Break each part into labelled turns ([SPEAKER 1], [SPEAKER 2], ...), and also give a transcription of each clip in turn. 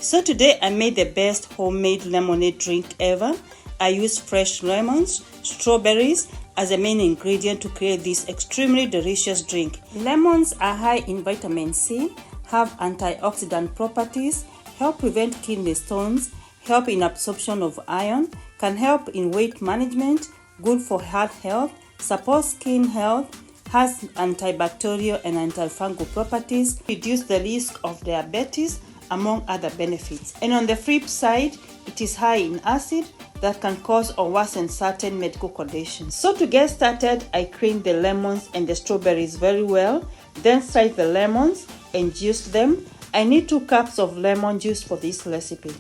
[SPEAKER 1] So today I made the best homemade lemonade drink ever. I used fresh lemons, strawberries as a main ingredient to create this extremely delicious drink. Lemons are high in vitamin C, have antioxidant properties, help prevent kidney stones, help in absorption of iron, can help in weight management, good for heart health, supports skin health, has antibacterial and antifungal properties, reduce the risk of diabetes, among other benefits. And on the flip side, it is high in acid that can cause or worsen certain medical conditions. So to get started, I cleaned the lemons and the strawberries very well, then sliced the lemons and juiced them. I need 2 cups of lemon juice for this recipe.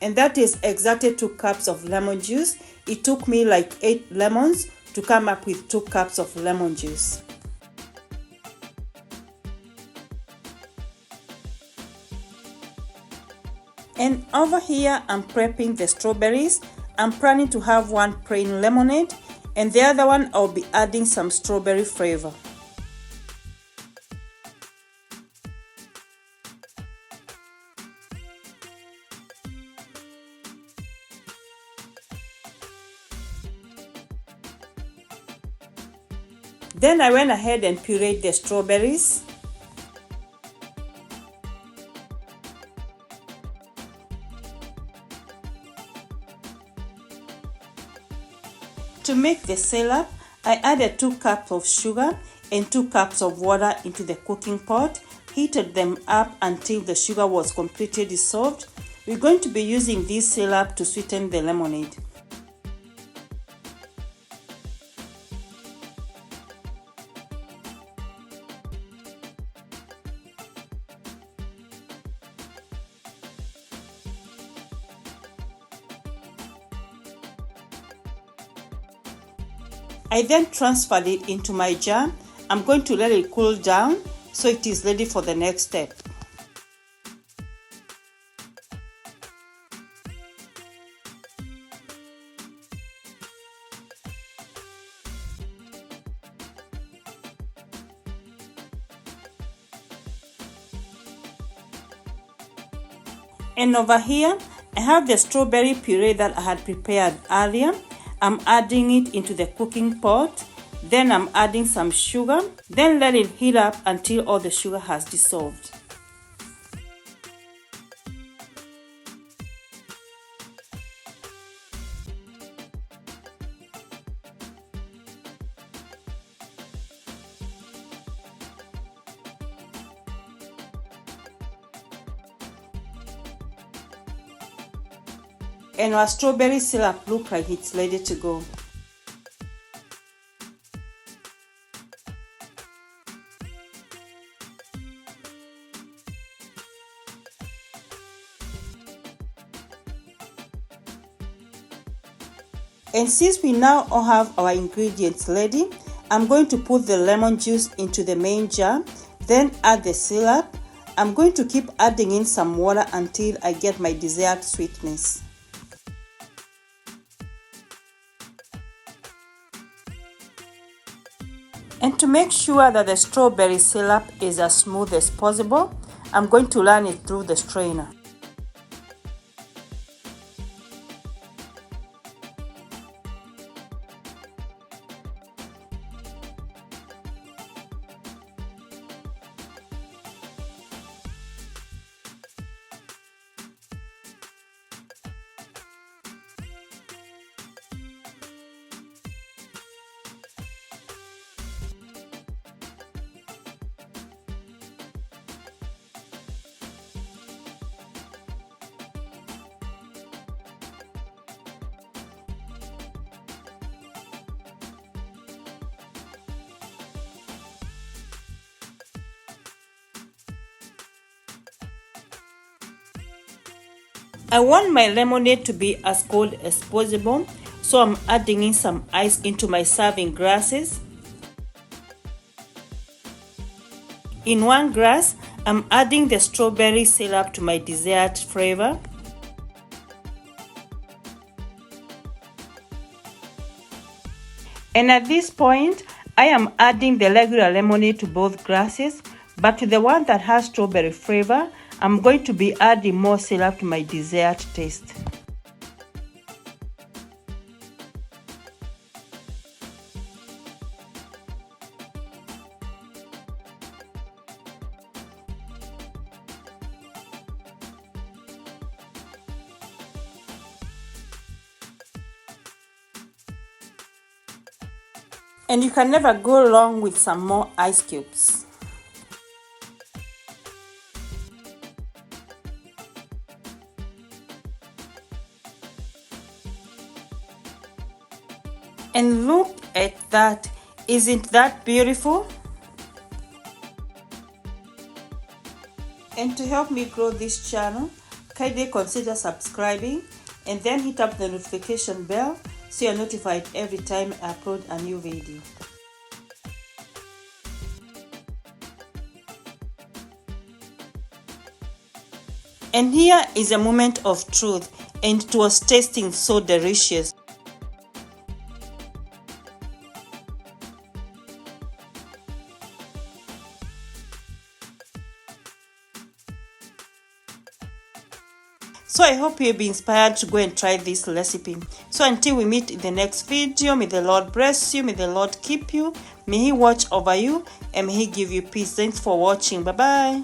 [SPEAKER 1] And that is exactly 2 cups of lemon juice. It took me like 8 lemons to come up with 2 cups of lemon juice. And over here, I'm prepping the strawberries. I'm planning to have one plain lemonade, and the other one I'll be adding some strawberry flavor. Then I went ahead and pureed the strawberries. To make the syrup, I added 2 cups of sugar and 2 cups of water into the cooking pot, heated them up until the sugar was completely dissolved. We're going to be using this syrup to sweeten the lemonade. I then transferred it into my jar. I'm going to let it cool down so it is ready for the next step. And over here, I have the strawberry puree that I had prepared earlier. I'm adding it into the cooking pot. Then I'm adding some sugar. Then let it heat up until all the sugar has dissolved. And our strawberry syrup looks like it's ready to go. And since we now all have our ingredients ready, I'm going to put the lemon juice into the main jar, then add the syrup. I'm going to keep adding in some water until I get my desired sweetness. And to make sure that the strawberry syrup is as smooth as possible, I'm going to run it through the strainer. I want my lemonade to be as cold as possible, So I'm adding in some ice into my serving glasses. In one glass, I'm adding the strawberry syrup to my dessert flavor. And at this point, I am adding the regular lemonade to both glasses, but to the one that has strawberry flavor, I'm going to be adding more syrup to my dessert taste. And you can never go wrong with some more ice cubes. And look at that, isn't that beautiful? And to help me grow this channel, kindly consider subscribing and then hit up the notification bell so you're notified every time I upload a new video. And here is a moment of truth, and it was tasting so delicious. So I hope you'll be inspired to go and try this recipe. So until we meet in the next video, may the Lord bless you, may the Lord keep you, may He watch over you, and may He give you peace. Thanks for watching. Bye bye.